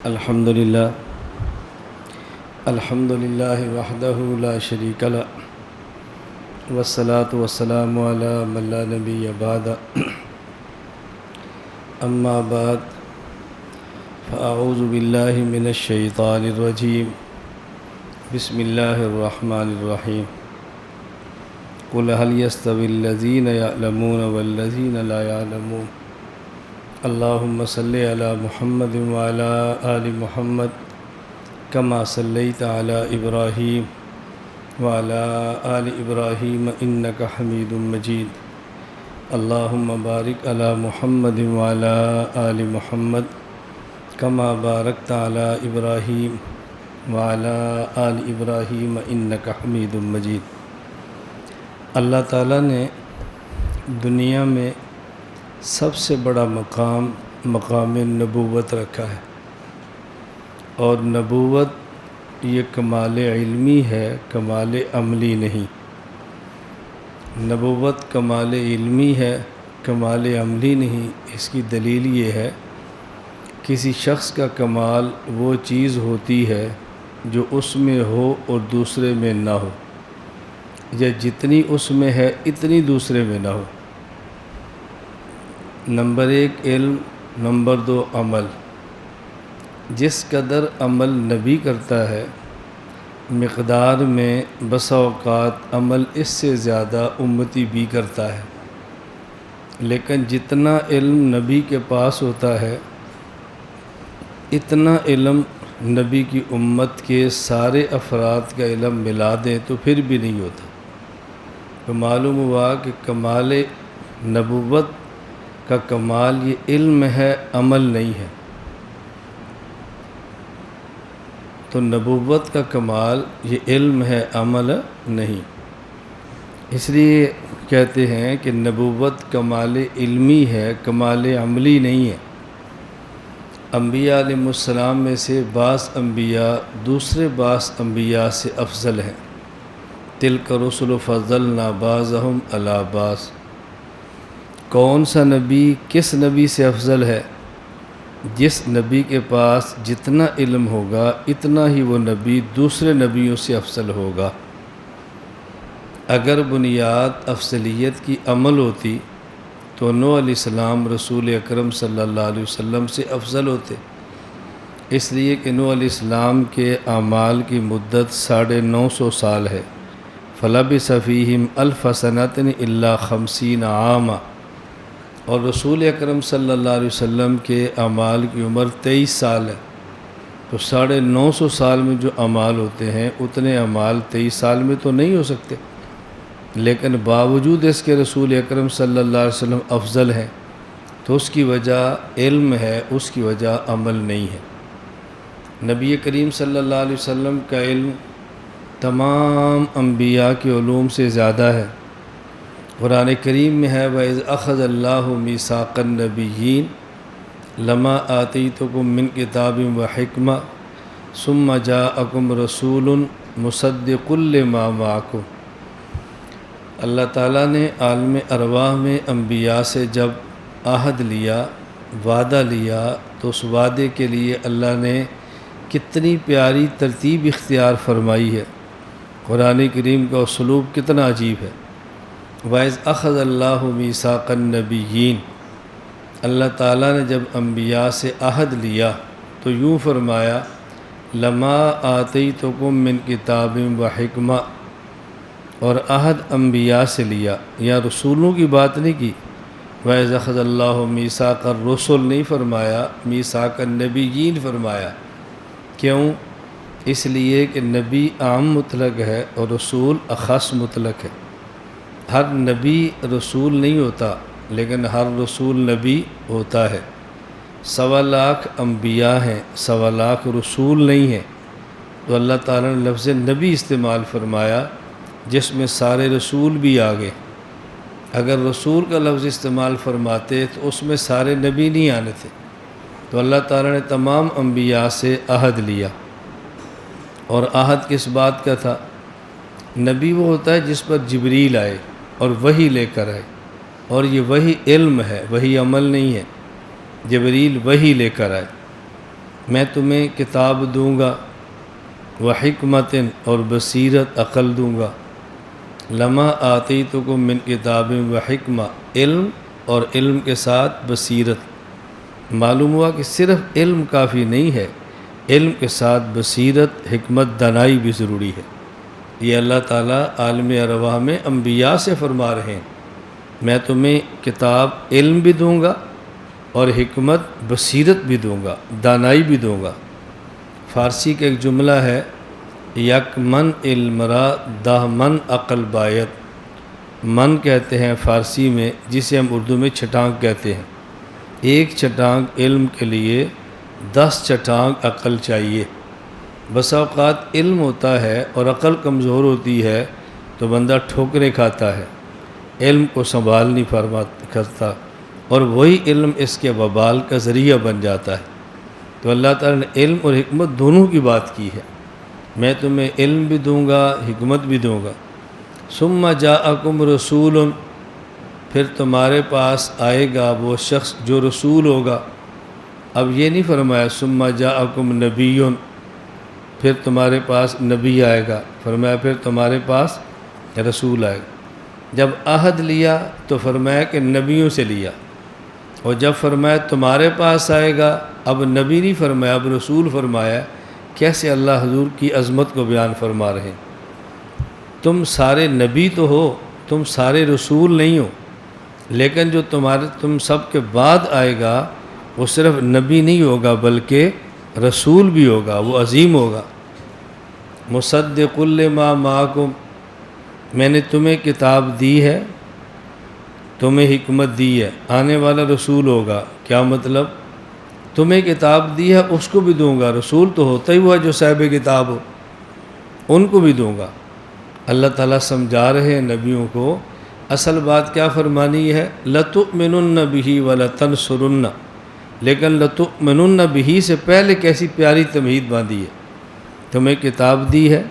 الحمد لله وحده لا شريك له والصلاة والسلام على من لا نبي بعد أما بعد فأعوذ بالله من الشيطان الرجيم بسم الله الرحمن الرحيم قل هل يستوي الذين يعلمون والذين لا يعلمون اللهم صل على محمد وعلى آل محمد كما صليت على إبراهيم وعلى آل إبراهيم إنك حميد مجيد اللهم بارك على محمد وعلى آل محمد كما باركت على إبراهيم وعلى آل إبراهيم إنك حميد مجيد۔ اللہ تعالیٰ نے دنیا میں سب سے بڑا مقام نبوت رکھا ہے، اور نبوت یہ کمال علمی ہے، کمال عملی نہیں۔ نبوت کمال علمی ہے، کمال عملی نہیں۔ اس کی دلیل یہ ہے، کسی شخص کا کمال وہ چیز ہوتی ہے جو اس میں ہو اور دوسرے میں نہ ہو، یا جتنی اس میں ہے اتنی دوسرے میں نہ ہو۔ نمبر 1 علم، نمبر 2 عمل۔ جس قدر عمل نبی کرتا ہے مقدار میں بسا اوقات عمل اس سے زیادہ امتی بھی کرتا ہے، لیکن جتنا علم نبی کے پاس ہوتا ہے اتنا علم نبی کی امت کے سارے افراد کا علم ملا دیں تو پھر بھی نہیں ہوتا۔ تو معلوم ہوا کہ کمال نبوت کا کمال یہ علم ہے، عمل نہیں ہے۔ تو نبوت کا کمال یہ علم ہے، عمل نہیں۔ اس لیے کہتے ہیں کہ نبوت کمال علمی ہے، کمال عملی نہیں ہے۔ انبیاء علیہ السلام میں سے بعض انبیاء دوسرے بعض انبیاء سے افضل ہیں۔ تلک رسل فضلنا بعضهم علی بعض۔ کون سا نبی کس نبی سے افضل ہے؟ جس نبی کے پاس جتنا علم ہوگا اتنا ہی وہ نبی دوسرے نبیوں سے افضل ہوگا۔ اگر بنیاد افضلیت کی عمل ہوتی تو نوح علیہ السلام رسول اکرم صلی اللہ علیہ وسلم سے افضل ہوتے، اس لیے کہ نوح علیہ السلام کے اعمال کی مدت 950 سال ہے۔ فلبث فیہم 1000 سنۃ الا 50 عاما، اور رسول اکرم صلی اللہ علیہ وسلم کے اعمال کی عمر 23 سال ہے۔ تو 950 سال میں جو اعمال ہوتے ہیں اتنے اعمال 23 سال میں تو نہیں ہو سکتے، لیکن باوجود اس کے رسول اکرم صلی اللہ علیہ وسلم افضل ہیں۔ تو اس کی وجہ علم ہے، اس کی وجہ عمل نہیں ہے۔ نبی کریم صلی اللہ علیہ وسلم کا علم تمام انبیاء کے علوم سے زیادہ ہے۔ قرآن کریم میں ہے وَإِذْ أَخَذَ اللَّهُ مِيثَاقَ النَّبِيِّينَ لَمَا آتَيْتُكُم مِّن كِتَابٍ وَحِكْمَةٍ ثُمَّ جَاءَكُمْ رَسُولٌ مُصَدِّقٌ لِّمَا مَعَكُمْ۔ اللہ تعالیٰ نے عالم ارواح میں انبیاء سے جب عہد لیا، وعدہ لیا، تو اس وعدے کے لیے اللہ نے کتنی پیاری ترتیب اختیار فرمائی ہے۔ قرآن کریم کا اسلوب کتنا عجیب ہے۔ وَإِذْ أَخَذَ اللَّهُ مِيثَاقَ النَّبِيِّينَ، اللہ تعالیٰ نے جب انبیاء سے عہد لیا تو یوں فرمایا لَمَا آتَيْتُكُم مِّن كِتَابٍ وَحِكْمَةٍ، اور عہد انبیاء سے لیا، یا رسولوں کی بات نہیں کی۔ وَإِذْ أَخَذَ اللَّهُ مِيثَاقَ الرُّسُلِ نہیں فرمایا، مِيثَاقَ النَّبِيِّينَ فرمایا۔ کیوں؟ اس لیے کہ نبی عام مطلق ہے اور رسول اخص مطلق ہے۔ ہر نبی رسول نہیں ہوتا، لیکن ہر رسول نبی ہوتا ہے۔ 1.25 لاکھ انبیاء ہیں، 1.25 لاکھ رسول نہیں ہیں۔ تو اللہ تعالیٰ نے لفظ نبی استعمال فرمایا جس میں سارے رسول بھی آ گئے۔ اگر رسول کا لفظ استعمال فرماتے تو اس میں سارے نبی نہیں آنے تھے۔ تو اللہ تعالیٰ نے تمام انبیاء سے عہد لیا، اور عہد کس بات کا تھا؟ نبی وہ ہوتا ہے جس پر جبریل آئے اور وحی لے کر آئے، اور یہ وحی علم ہے، وحی عمل نہیں ہے۔ جبریل وحی لے کر آئے، میں تمہیں کتاب دوں گا، وحکمت اور بصیرت عقل دوں گا۔ لما آتیتکم من کتاب وحکمہ، علم اور علم کے ساتھ بصیرت۔ معلوم ہوا کہ صرف علم کافی نہیں ہے، علم کے ساتھ بصیرت، حکمت، دانائی بھی ضروری ہے۔ یہ اللہ تعالیٰ عالم ارواح میں انبیاء سے فرما رہے ہیں، میں تمہیں کتاب علم بھی دوں گا اور حکمت بصیرت بھی دوں گا، دانائی بھی دوں گا۔ فارسی کا ایک جملہ ہے، یک من علم را دہ من عقل بایت۔ من کہتے ہیں فارسی میں جسے ہم اردو میں چھٹانک کہتے ہیں۔ ایک چھٹانک علم کے لیے 10 چھٹانک عقل چاہیے۔ بسا اوقات علم ہوتا ہے اور عقل کمزور ہوتی ہے تو بندہ ٹھوکریں کھاتا ہے، علم کو سنبھال نہیں کرتا، اور وہی علم اس کے وبال کا ذریعہ بن جاتا ہے۔ تو اللہ تعالیٰ نے علم اور حکمت دونوں کی بات کی ہے، میں تمہیں علم بھی دوں گا، حکمت بھی دوں گا۔ ثم جاءکم رسول، پھر تمہارے پاس آئے گا وہ شخص جو رسول ہوگا۔ اب یہ نہیں فرمایا ثم جاءکم نبی، پھر تمہارے پاس نبی آئے گا، فرمایا پھر تمہارے پاس رسول آئے گا۔ جب عہد لیا تو فرمایا کہ نبیوں سے لیا، اور جب فرمایا تمہارے پاس آئے گا، اب نبی نہیں فرمایا، اب رسول فرمایا۔ کیسے اللہ حضور کی عظمت کو بیان فرما رہے ہیں۔ تم سارے نبی تو ہو، تم سارے رسول نہیں ہو، لیکن جو تم سب کے بعد آئے گا وہ صرف نبی نہیں ہوگا بلکہ رسول بھی ہوگا، وہ عظیم ہوگا۔ مصدق لما معکم، میں نے تمہیں کتاب دی ہے، تمہیں حکمت دی ہے، آنے والا رسول ہوگا۔ کیا مطلب؟ تمہیں کتاب دی ہے اس کو بھی دوں گا، رسول تو ہوتا ہی ہوا جو صاحب کتاب ہو، ان کو بھی دوں گا۔ اللہ تعالیٰ سمجھا رہے ہیں نبیوں کو، اصل بات کیا فرمانی ہے؟ لَتُؤْمِنُنَّ بِهِ وَلَتَنْصُرُنَّ، لیکن لَتُؤْمِنُنَّ بِهِ سے پہلے کیسی پیاری تمہید باندھی ہے۔ تمہیں کتاب دی ہے،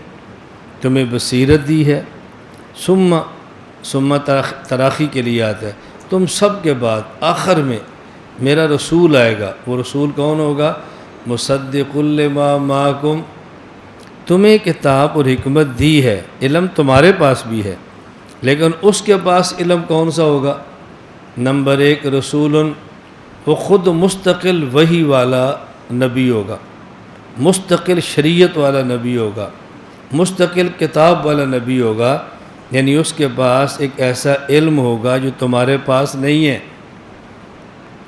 تمہیں بصیرت دی ہے، ثم تراخی کے لیے آتا ہے، تم سب کے بعد آخر میں میرا رسول آئے گا۔ وہ رسول کون ہوگا؟ مصدق لما معکم، تمہیں کتاب اور حکمت دی ہے، علم تمہارے پاس بھی ہے، لیکن اس کے پاس علم کون سا ہوگا؟ نمبر 1 رسول، وہ خود مستقل وحی والا نبی ہوگا، مستقل شریعت والا نبی ہوگا، مستقل کتاب والا نبی ہوگا، یعنی اس کے پاس ایک ایسا علم ہوگا جو تمہارے پاس نہیں ہے۔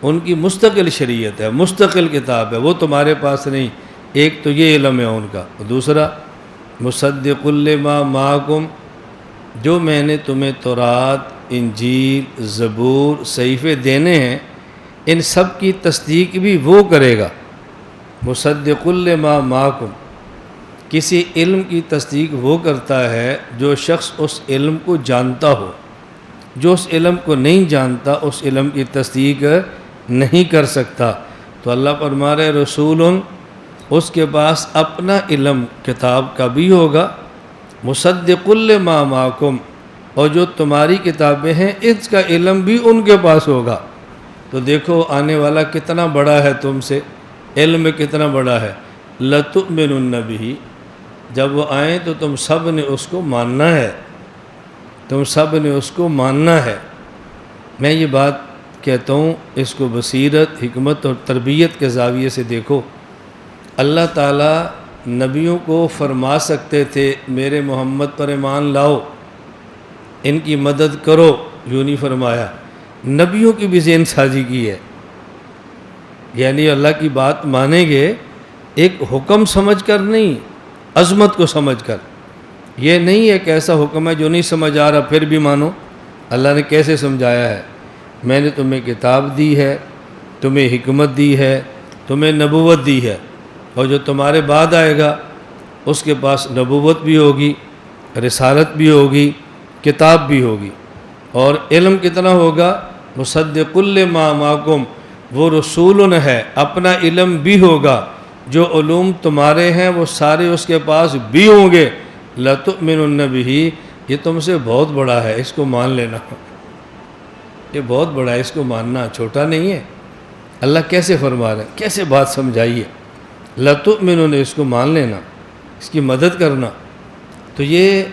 ان کی مستقل شریعت ہے، مستقل کتاب ہے، وہ تمہارے پاس نہیں۔ ایک تو یہ علم ہے ان کا، دوسرا مصدق لما معکم، جو میں نے تمہیں تورات، انجیل، زبور، صحیفے دینے ہیں، ان سب کی تصدیق بھی وہ کرے گا۔ مصدق لما معکم، کسی علم کی تصدیق وہ کرتا ہے جو شخص اس علم کو جانتا ہو، جو اس علم کو نہیں جانتا اس علم کی تصدیق نہیں کر سکتا۔ تو اللہ فرما رہے رسول، اس کے پاس اپنا علم کتاب کا بھی ہوگا، مصدق لما معکم، اور جو تمہاری کتابیں ہیں اس کا علم بھی ان کے پاس ہوگا۔ تو دیکھو آنے والا کتنا بڑا ہے تم سے، علم میں کتنا بڑا ہے۔ لَتُؤْمِنُنَّ بِهِ، جب وہ آئیں تو تم سب نے اس کو ماننا ہے، تم سب نے اس کو ماننا ہے۔ میں یہ بات کہتا ہوں، اس کو بصیرت، حکمت اور تربیت کے زاویے سے دیکھو۔ اللہ تعالیٰ نبیوں کو فرما سکتے تھے میرے محمد پر ایمان لاؤ، ان کی مدد کرو، یوں نہیں فرمایا۔ نبیوں کی بھی ذہن سازی کی ہے، یعنی اللہ کی بات مانیں گے ایک حکم سمجھ کر نہیں، عظمت کو سمجھ کر۔ یہ نہیں ہے کہ ایسا حکم ہے جو نہیں سمجھ آ رہا پھر بھی مانو۔ اللہ نے کیسے سمجھایا ہے؟ میں نے تمہیں کتاب دی ہے، تمہیں حکمت دی ہے، تمہیں نبوت دی ہے، اور جو تمہارے بعد آئے گا اس کے پاس نبوت بھی ہوگی، رسالت بھی ہوگی، کتاب بھی ہوگی، اور علم کتنا ہوگا؟ مصدق لما معکم، وہ رسول ہے، اپنا علم بھی ہوگا، جو علوم تمہارے ہیں وہ سارے اس کے پاس بھی ہوں گے۔ لَتُؤْمِنُنَّ بِهِ، یہ تم سے بہت بڑا ہے، اس کو مان لینا، یہ بہت بڑا ہے، اس کو ماننا چھوٹا نہیں ہے۔ اللہ کیسے فرما رہے ہیں، کیسے بات سمجھائیے۔ لَتُؤْمِنُونَ، اس کو مان لینا، اس کی مدد کرنا۔ تو یہ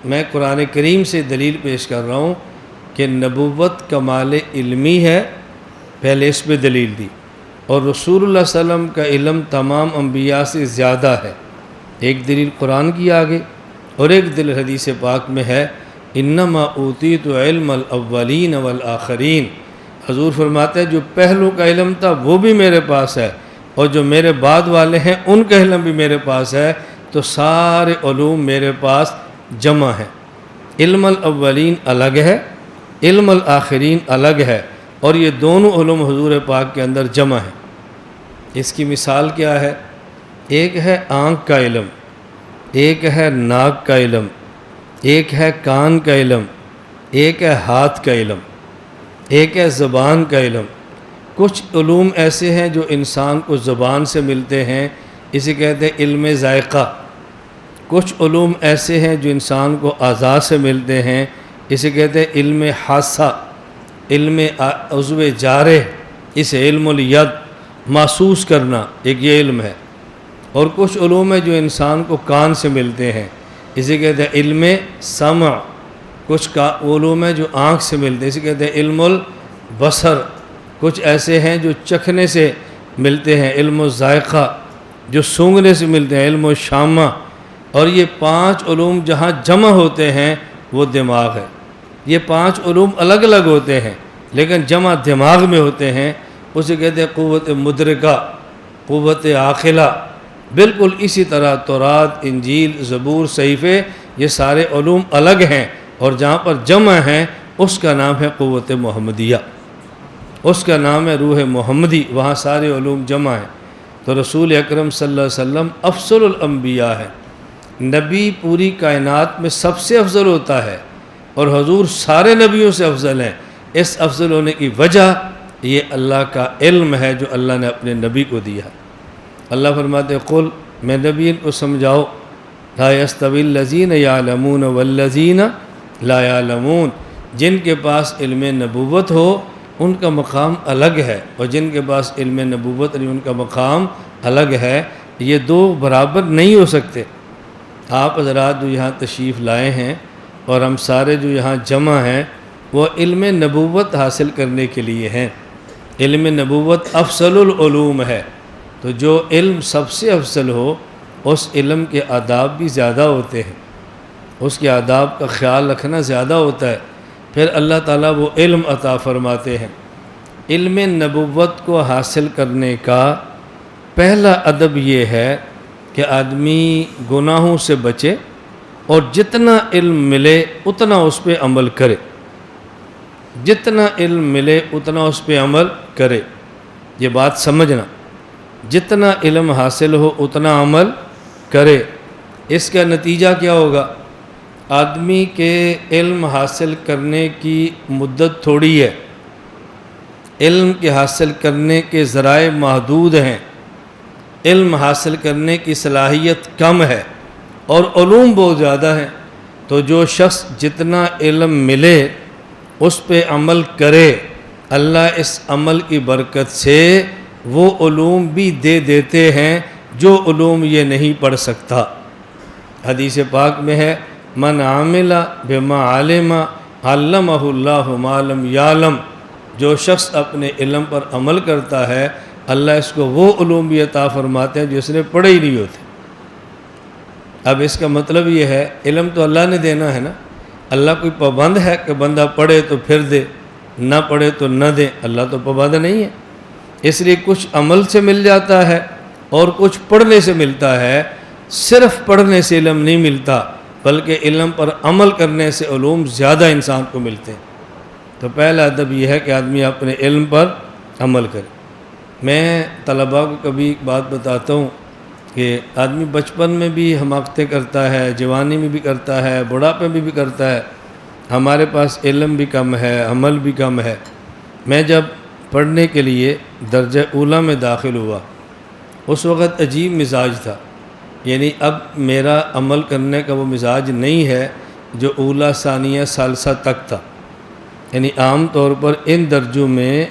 میں قرآن کریم سے دلیل پیش کر رہا ہوں کہ نبوت کمال علمی ہے، پہلے اس پہ دلیل دی، اور رسول اللہ صلی اللہ علیہ وسلم کا علم تمام انبیاء سے زیادہ ہے۔ ایک دلیل قرآن کی آگے اور ایک دلیل حدیث پاک میں ہے، انما اوتیت علم الاولین والآخرین۔ حضور فرماتے ہیں جو پہلوں کا علم تھا وہ بھی میرے پاس ہے، اور جو میرے بعد والے ہیں ان کا علم بھی میرے پاس ہے، تو سارے علوم میرے پاس جمع ہیں۔ علم الاولین الگ ہے، علم الآخرین الگ ہے، اور یہ دونوں علوم حضور پاک کے اندر جمع ہیں۔ اس کی مثال کیا ہے؟ ایک ہے آنکھ کا علم، ایک ہے ناک کا علم، ایک ہے کان کا علم، ایک ہے ہاتھ کا علم، ایک ہے زبان کا علم۔ کچھ علوم ایسے ہیں جو انسان کو زبان سے ملتے ہیں، اسے کہتے ہیں علم ذائقہ۔ کچھ علوم ایسے ہیں جو انسان کو اعضاء سے ملتے ہیں، اسے کہتے ہیں علم حاسہ، علم عضو جارح، اسے علم الید، محسوس کرنا، ایک یہ علم ہے۔ اور کچھ علوم ہیں جو انسان کو کان سے ملتے ہیں، اسے کہتے ہیں علم سمع۔ کچھ علوم ہیں جو آنکھ سے ملتے ہیں، اسے کہتے ہیں علم البصر۔ کچھ ایسے ہیں جو چکھنے سے ملتے ہیں، علم الذائقہ، جو سونگھنے سے ملتے ہیں، علم الشامہ۔ اور یہ 5 علوم جہاں جمع ہوتے ہیں وہ دماغ ہے۔ یہ 5 علوم الگ الگ ہوتے ہیں لیکن جمع دماغ میں ہوتے ہیں، اسے کہتے ہیں قوت مدرکہ، قوت عاقلہ۔ بالکل اسی طرح تورات، انجیل، زبور، صحیفے، یہ سارے علوم الگ ہیں، اور جہاں پر جمع ہیں اس کا نام ہے قوت محمدیہ، اس کا نام ہے روح محمدی، وہاں سارے علوم جمع ہیں۔ تو رسول اکرم صلی اللہ علیہ وسلم افضل الانبیاء ہے، نبی پوری کائنات میں سب سے افضل ہوتا ہے، اور حضور سارے نبیوں سے افضل ہیں۔ اس افضل ہونے کی وجہ یہ اللہ کا علم ہے جو اللہ نے اپنے نبی کو دیا۔ اللہ فرماتے ہیں قل، میں نبی کو سمجھاؤ، لا یستوی الذین یعلمون والذین لا یعلمون، جن کے پاس علم نبوت ہو ان کا مقام الگ ہے، اور جن کے پاس علم نبوت نہیں ان کا مقام الگ ہے۔ یہ دو برابر نہیں ہو سکتے۔ آپ حضرات جو یہاں تشریف لائے ہیں اور ہم سارے جو یہاں جمع ہیں وہ علم نبوت حاصل کرنے کے لیے ہیں۔ علم نبوت افضل العلوم ہے، تو جو علم سب سے افضل ہو اس علم کے آداب بھی زیادہ ہوتے ہیں، اس کے آداب کا خیال رکھنا زیادہ ہوتا ہے، پھر اللہ تعالیٰ وہ علم عطا فرماتے ہیں۔ علم نبوت کو حاصل کرنے کا پہلا ادب یہ ہے کہ آدمی گناہوں سے بچے اور جتنا علم ملے اتنا اس پہ عمل کرے، جتنا علم ملے اتنا اس پہ عمل کرے۔ یہ بات سمجھنا، جتنا علم حاصل ہو اتنا عمل کرے۔ اس کا نتیجہ کیا ہوگا؟ آدمی کے علم حاصل کرنے کی مدت تھوڑی ہے، علم کے حاصل کرنے کے ذرائع محدود ہیں، علم حاصل کرنے کی صلاحیت کم ہے، اور علوم بہت زیادہ ہیں۔ تو جو شخص جتنا علم ملے اس پہ عمل کرے، اللہ اس عمل کی برکت سے وہ علوم بھی دے دیتے ہیں جو علوم یہ نہیں پڑھ سکتا۔ حدیث پاک میں ہے، من عامل بما علم علمہ اللہ ما لم یعلم، جو شخص اپنے علم پر عمل کرتا ہے اللہ اس کو وہ علوم بھی عطا فرماتے ہیں جو اس نے پڑھے ہی نہیں ہوتے۔ اب اس کا مطلب یہ ہے علم تو اللہ نے دینا ہے نا، اللہ کوئی پابند ہے کہ بندہ پڑھے تو پھر دے، نہ پڑھے تو نہ دے؟ اللہ تو پابند نہیں ہے، اس لیے کچھ عمل سے مل جاتا ہے اور کچھ پڑھنے سے ملتا ہے۔ صرف پڑھنے سے علم نہیں ملتا بلکہ علم پر عمل کرنے سے علوم زیادہ انسان کو ملتے ہیں۔ تو پہلا ادب یہ ہے کہ آدمی اپنے علم پر عمل کرے۔ میں طلباء کو کبھی ایک بات بتاتا ہوں کہ آدمی بچپن میں بھی حماقتیں کرتا ہے، جوانی میں بھی کرتا ہے، بڑھاپے میں بھی کرتا ہے۔ ہمارے پاس علم بھی کم ہے، عمل بھی کم ہے۔ میں جب پڑھنے کے لیے درجہ اولیٰ میں داخل ہوا اس وقت عجیب مزاج تھا، یعنی اب میرا عمل کرنے کا وہ مزاج نہیں ہے جو اولیٰ، ثانیہ، ثالثہ تک تھا۔ یعنی عام طور پر ان درجوں میں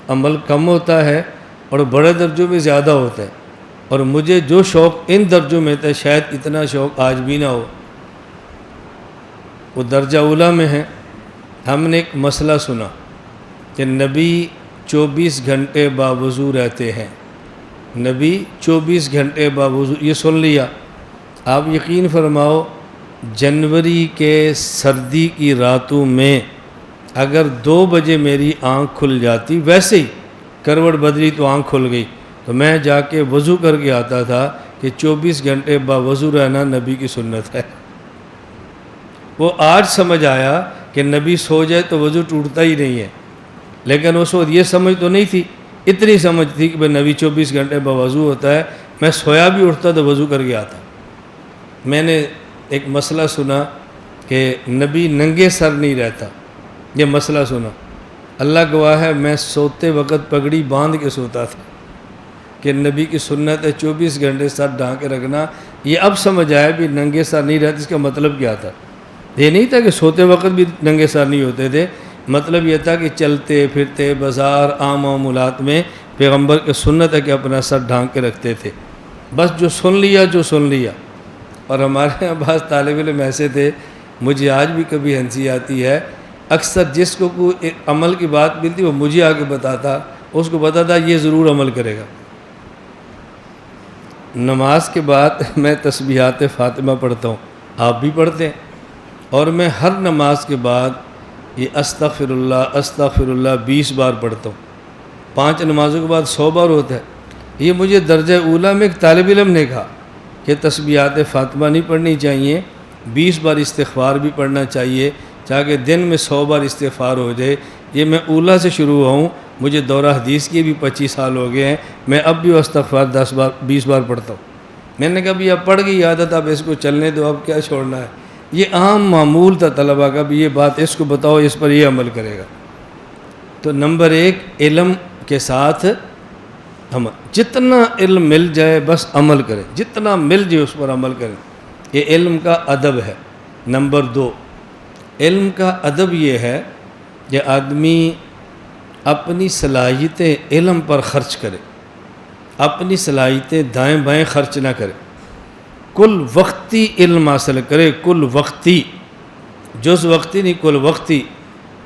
عمل کم ہوتا ہے اور بڑے درجوں میں زیادہ ہوتا ہے۔ اور مجھے جو شوق ان درجوں میں تھا شاید اتنا شوق آج بھی نہ ہو۔ وہ درجہ اولیٰ میں ہے۔ ہم نے ایک مسئلہ سنا کہ نبی 24 گھنٹے باوضو رہتے ہیں، نبی 24 گھنٹے باوضو، یہ سن لیا۔ آپ یقین فرماؤ جنوری کے سردی کی راتوں میں اگر 2 بجے میری آنکھ کھل جاتی، ویسے ہی کروٹ بدلی تو آنکھ کھل گئی، تو میں جا کے وضو کر کے آتا تھا کہ 24 گھنٹے باوضو رہنا نبی کی سنت ہے۔ وہ آج سمجھ آیا کہ نبی سو جائے تو وضو ٹوٹتا ہی نہیں ہے، لیکن اس وقت یہ سمجھ تو نہیں تھی، اتنی سمجھ تھی کہ نبی 24 گھنٹے باوضو ہوتا ہے، میں سویا بھی اٹھتا تو وضو کر کے آتا۔ میں نے ایک مسئلہ سنا کہ نبی ننگے سر نہیں رہتا، یہ مسئلہ سنا، اللہ گواہ ہے میں سوتے وقت پگڑی باندھ کے سوتا تھا کہ نبی کی سنت ہے 24 گھنٹے سر ڈھانک کے رکھنا۔ یہ اب سمجھ آیا بھی ننگے سر نہیں رہتے، اس کا مطلب کیا تھا۔ یہ نہیں تھا کہ سوتے وقت بھی ننگے سر نہیں ہوتے تھے، مطلب یہ تھا کہ چلتے پھرتے بازار عام معاملات میں پیغمبر کی سنت ہے کہ اپنا سر ڈھانک کے رکھتے تھے۔ بس جو سن لیا۔ اور ہمارے یہاں بعض طالب علم ایسے تھے، مجھے آج بھی کبھی ہنسی آتی ہے، اکثر جس کو کوئی عمل کی بات ملتی وہ مجھے آ کے بتاتا، اس کو بتاتا یہ ضرور عمل کرے گا۔ نماز کے بعد میں تسبیحات فاطمہ پڑھتا ہوں، آپ بھی پڑھتے ہیں، اور میں ہر نماز کے بعد یہ استغفر اللہ 20 بار پڑھتا ہوں۔ 5 نمازوں کے بعد 100 بار ہوتا ہے۔ یہ مجھے درجہ اولیٰ میں ایک طالب علم نے کہا کہ تسبیحات فاطمہ نہیں پڑھنی چاہیے، 20 بار استغفار بھی پڑھنا چاہیے تاکہ دن میں 100 بار استغفار ہو جائے۔ یہ میں اولیٰ سے شروع ہوا ہوں، مجھے دورہ حدیث کے بھی 25 سال ہو گئے ہیں، میں اب بھی استغفار 20 بار پڑھتا ہوں۔ میں نے کہا بھی اب پڑھ گئی عادت، اب اس کو چلنے دو، اب کیا چھوڑنا ہے۔ یہ عام معمول تھا طلباء کا بھی، یہ بات اس کو بتاؤ، اس پر یہ عمل کرے گا۔ تو نمبر 1 علم کے ساتھ عمل، جتنا علم مل جائے بس عمل کریں، جتنا مل جائے اس پر عمل کریں، یہ علم کا ادب ہے۔ نمبر 2 علم کا ادب یہ ہے کہ آدمی اپنی صلاحیتیں علم پر خرچ کرے، اپنی صلاحیتیں دائیں بائیں خرچ نہ کرے، کل وقتی علم حاصل کرے، کل وقتی، جز وقتی نہیں، کل وقتی۔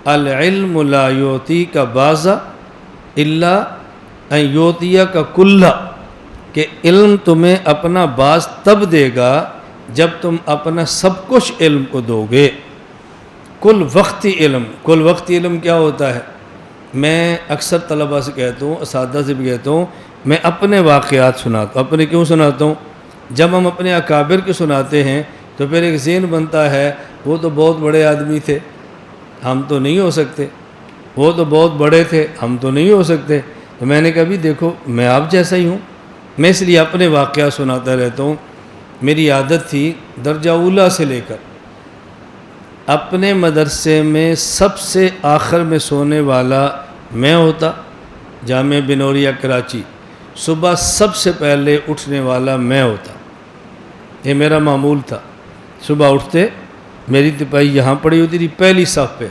العلم لا یوتی کا بعضا الا ان یوتیہ کا کلہ، کہ علم تمہیں اپنا بعض تب دے گا جب تم اپنا سب کچھ علم کو دو گے۔ کل وقتی علم، کل وقتی علم کیا ہوتا ہے؟ میں اکثر طلباء سے کہتا ہوں، اساتذہ سے بھی کہتا ہوں، میں اپنے واقعات سناتا ہوں۔ اپنے کیوں سناتا ہوں؟ جب ہم اپنے اکابر کے سناتے ہیں تو پھر ایک ذہن بنتا ہے وہ تو بہت بڑے آدمی تھے، ہم تو نہیں ہو سکتے، وہ تو بہت بڑے تھے، ہم تو نہیں ہو سکتے۔ تو میں نے کہا بھی دیکھو میں آپ جیسا ہی ہوں، میں اس لیے اپنے واقعات سناتا رہتا ہوں۔ میری عادت تھی درجہ اولیٰ سے لے کر اپنے مدرسے میں سب سے آخر میں سونے والا میں ہوتا، جامعہ بنوریا کراچی، صبح سب سے پہلے اٹھنے والا میں ہوتا، یہ میرا معمول تھا۔ صبح اٹھتے میری تپائی یہاں پڑی ہوتی تھی پہلی صف پہ،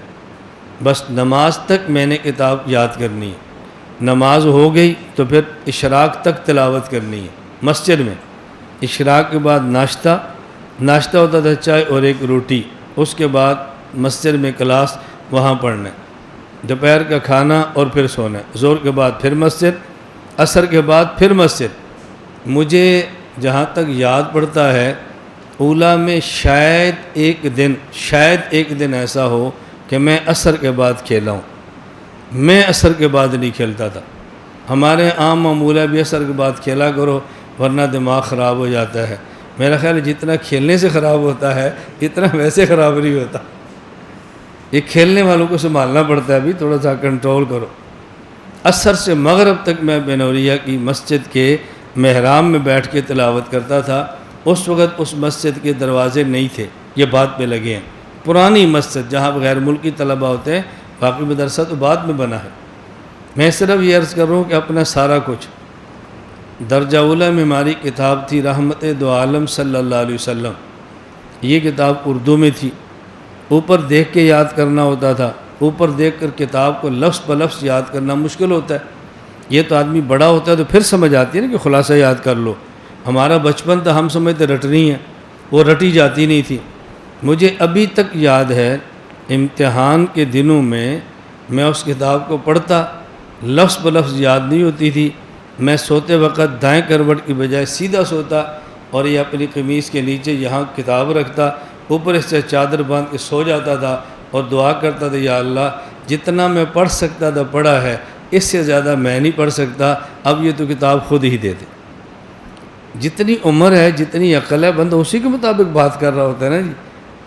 بس نماز تک میں نے کتاب یاد کرنی ہے، نماز ہو گئی تو پھر اشراق تک تلاوت کرنی ہے مسجد میں۔ اشراق کے بعد ناشتہ ہوتا تھا، چائے اور ایک روٹی، اس کے بعد مسجد میں کلاس، وہاں پڑھنا، دوپہر کا کھانا اور پھر سونا، ظہر کے بعد پھر مسجد، عصر کے بعد پھر مسجد۔ مجھے جہاں تک یاد پڑتا ہے اولیٰ میں شاید ایک دن ایسا ہو کہ میں عصر کے بعد کھیلا ہوں۔ میں عصر کے بعد نہیں کھیلتا تھا، ہمارے عام معمول ہے بھی عصر کے بعد کھیلا کرو ورنہ دماغ خراب ہو جاتا ہے۔ میرا خیال ہے جتنا کھیلنے سے خراب ہوتا ہے اتنا ویسے خراب نہیں ہوتا، یہ کھیلنے والوں کو سنبھالنا پڑتا ہے، ابھی تھوڑا سا کنٹرول کرو۔ عصر سے مغرب تک میں بنوریا کی مسجد کے محراب میں بیٹھ کے تلاوت کرتا تھا۔ اس وقت اس مسجد کے دروازے نہیں تھے، یہ بات پہ لگے ہیں، پرانی مسجد جہاں غیر ملکی طلباء ہوتے ہیں، باقی مدرسہ تو بعد میں بنا ہے۔ میں صرف یہ عرض کر رہا ہوں کہ اپنا سارا کچھ، درجہ اولیٰ میں ہماری کتاب تھی رحمت دو عالم صلی اللہ علیہ وسلم، یہ کتاب اردو میں تھی، اوپر دیکھ کے یاد کرنا ہوتا تھا، اوپر دیکھ کر کتاب کو لفظ بلفظ یاد کرنا مشکل ہوتا ہے، یہ تو آدمی بڑا ہوتا ہے تو پھر سمجھ آتی ہے نا کہ خلاصہ یاد کر لو، ہمارا بچپن تھا، ہم سمجھتے رٹنی ہے، وہ رٹی جاتی نہیں تھی۔ مجھے ابھی تک یاد ہے امتحان کے دنوں میں اس کتاب کو پڑھتا، لفظ بلفظ یاد نہیں ہوتی تھی، میں سوتے وقت دائیں کروٹ کی بجائے سیدھا سوتا اور یہ اپنی قمیص کے نیچے یہاں کتاب رکھتا، اوپر سے چادر باندھ کے سو جاتا تھا اور دعا کرتا تھا، یا اللہ جتنا میں پڑھ سکتا تھا پڑھا ہے، اس سے زیادہ میں نہیں پڑھ سکتا، اب یہ تو کتاب خود ہی دے دے۔ جتنی عمر ہے، جتنی عقل ہے، بندہ اسی کے مطابق بات کر رہا ہوتا ہے نا جی۔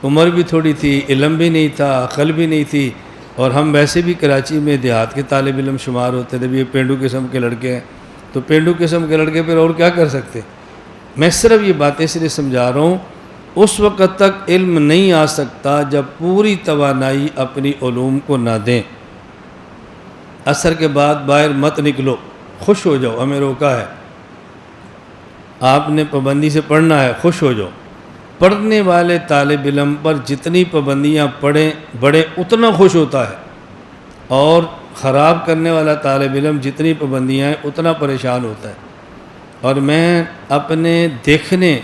عمر بھی تھوڑی تھی، علم بھی نہیں تھا، عقل بھی نہیں تھی، اور ہم ویسے بھی کراچی میں دیہات کے طالب علم شمار ہوتے تھے، یہ پینڈو قسم کے لڑکے ہیں، تو پینڈو قسم کے لڑکے پھر اور کیا کر سکتے۔ میں صرف یہ باتیں اس لیے سمجھا رہا ہوں، اس وقت تک علم نہیں آ سکتا جب پوری توانائی اپنی علوم کو نہ دیں۔ عصر کے بعد باہر مت نکلو، خوش ہو جاؤ، ہمیں روکا ہے، آپ نے پابندی سے پڑھنا ہے، خوش ہو جاؤ۔ پڑھنے والے طالب علم پر جتنی پابندیاں بڑھے اتنا خوش ہوتا ہے، اور خراب کرنے والا طالب علم جتنی پابندیاں ہیں اتنا پریشان ہوتا ہے۔ اور میں اپنے دیکھنے،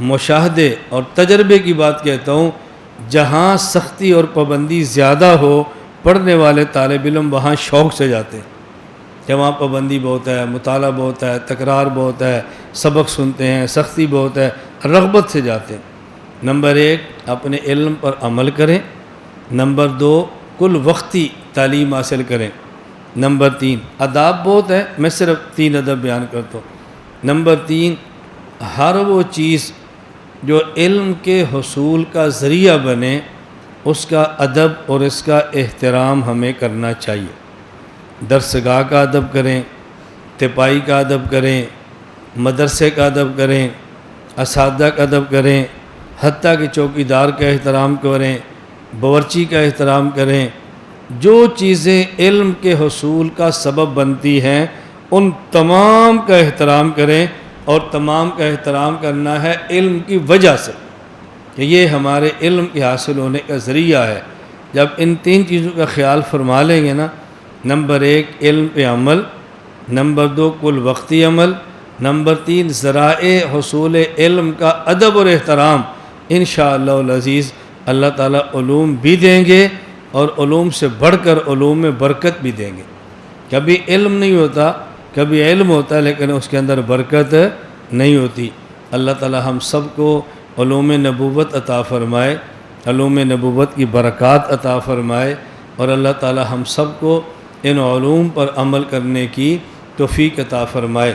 مشاہدے اور تجربے کی بات کہتا ہوں، جہاں سختی اور پابندی زیادہ ہو، پڑھنے والے طالب علم وہاں شوق سے جاتے ہیں، کہ وہاں پابندی بہت ہے، مطالعہ بہت ہے، تکرار بہت ہے، سبق سنتے ہیں، سختی بہت ہے، رغبت سے جاتے ہیں۔ نمبر 1 اپنے علم پر عمل کریں، نمبر 2 کل وقتی تعلیم حاصل کریں، نمبر 3 آداب بہت ہے، میں صرف 3 ادب بیان کرتا ہوں۔ نمبر 3 ہر وہ چیز جو علم کے حصول کا ذریعہ بنے، اس کا ادب اور اس کا احترام ہمیں کرنا چاہیے۔ درسگاہ کا ادب کریں، تپائی کا ادب کریں، مدرسے کا ادب کریں، اساتذہ کا ادب کریں، حتیٰ کہ چوکیدار کا احترام کریں، باورچی کا احترام کریں۔ جو چیزیں علم کے حصول کا سبب بنتی ہیں ان تمام کا احترام کریں، اور تمام کا احترام کرنا ہے علم کی وجہ سے، کہ یہ ہمارے علم کے حاصل ہونے کا ذریعہ ہے۔ جب ان 3 چیزوں کا خیال فرما لیں گے نا، نمبر 1 علم پہ عمل، نمبر 2 کل وقتی عمل، نمبر 3 ذرائع حصول علم کا ادب اور احترام، انشاءاللہ العزیز اللہ تعالیٰ علوم بھی دیں گے، اور علوم سے بڑھ کر علوم میں برکت بھی دیں گے۔ کبھی علم نہیں ہوتا، کبھی علم ہوتا ہے لیکن اس کے اندر برکت نہیں ہوتی۔ اللہ تعالیٰ ہم سب کو علوم نبوت عطا فرمائے، علوم نبوت کی برکات عطا فرمائے، اور اللہ تعالیٰ ہم سب کو ان علوم پر عمل کرنے کی توفیق عطا فرمائے۔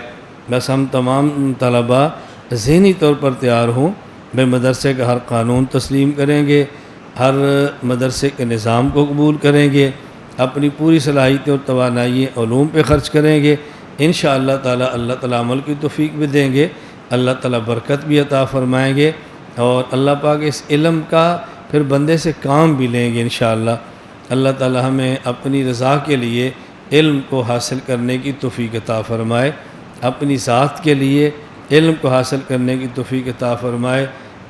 بس ہم تمام طلباء ذہنی طور پر تیار ہوں، بے مدرسے کا ہر قانون تسلیم کریں گے، ہر مدرسے کے نظام کو قبول کریں گے، اپنی پوری صلاحیتیں اور توانائی علوم پہ خرچ کریں گے، انشاءاللہ تعالی اللہ تعالیٰ عمل کی توفیق بھی دیں گے، اللہ تعالیٰ برکت بھی عطا فرمائیں گے، اور اللہ پاک اس علم کا پھر بندے سے کام بھی لیں گے انشاءاللہ۔ اللہ تعالیٰ ہمیں اپنی رضا کے لیے علم کو حاصل کرنے کی توفیق عطا فرمائے، اپنی ذات کے لیے علم کو حاصل کرنے کی توفیق عطا فرمائے۔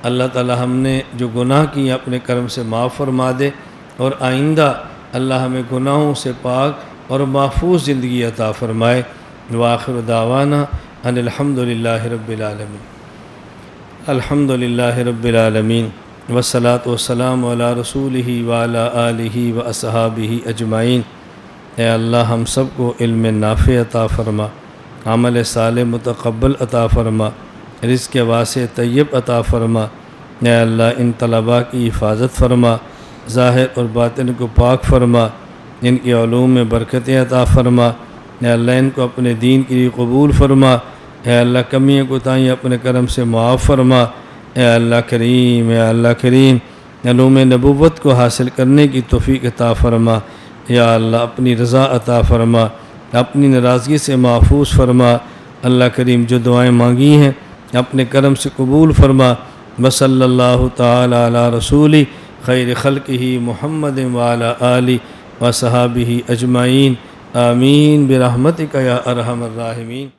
اللہ تعالیٰ ہم نے جو گناہ کیے اپنے کرم سے معاف فرما دے، اور آئندہ اللہ ہمیں گناہوں سے پاک اور محفوظ زندگی عطا فرمائے۔ وآخر دعوانا ان الحمدللہ رب العالمین۔ الحمدللہ رب العالمین، والصلاة والسلام علی رسولہ وعلی آلہ واصحابہ اجمعین۔ اے اللہ ہم سب کو علم نافع عطا فرما، عمل صالح متقبل عطا فرما، رزق واسع طیب عطا فرما۔ اے اللہ ان طلباء کی حفاظت فرما، ظاہر اور باطن کو پاک فرما، ان کی علوم میں برکتیں عطا فرما۔ اے اللہ ان کو اپنے دین کے لیے قبول فرما۔ اے اللہ کمیاں کوتاہیاں اپنے کرم سے معاف فرما۔ اے اللہ کریم، اے اللہ کریم، علوم نبوت کو حاصل کرنے کی توفیق عطا فرما۔ یا اللہ اپنی رضا عطا فرما، اپنی ناراضگی سے محفوظ فرما۔ اللہ کریم جو دعائیں مانگی ہیں اپنے کرم سے قبول فرما۔ وصلی اللہ تعالی علی رسول خیر خلقہ محمد وعلی آلہ وصحابہ اجمعین، آمین برحمتک یا ارحم الراحمین۔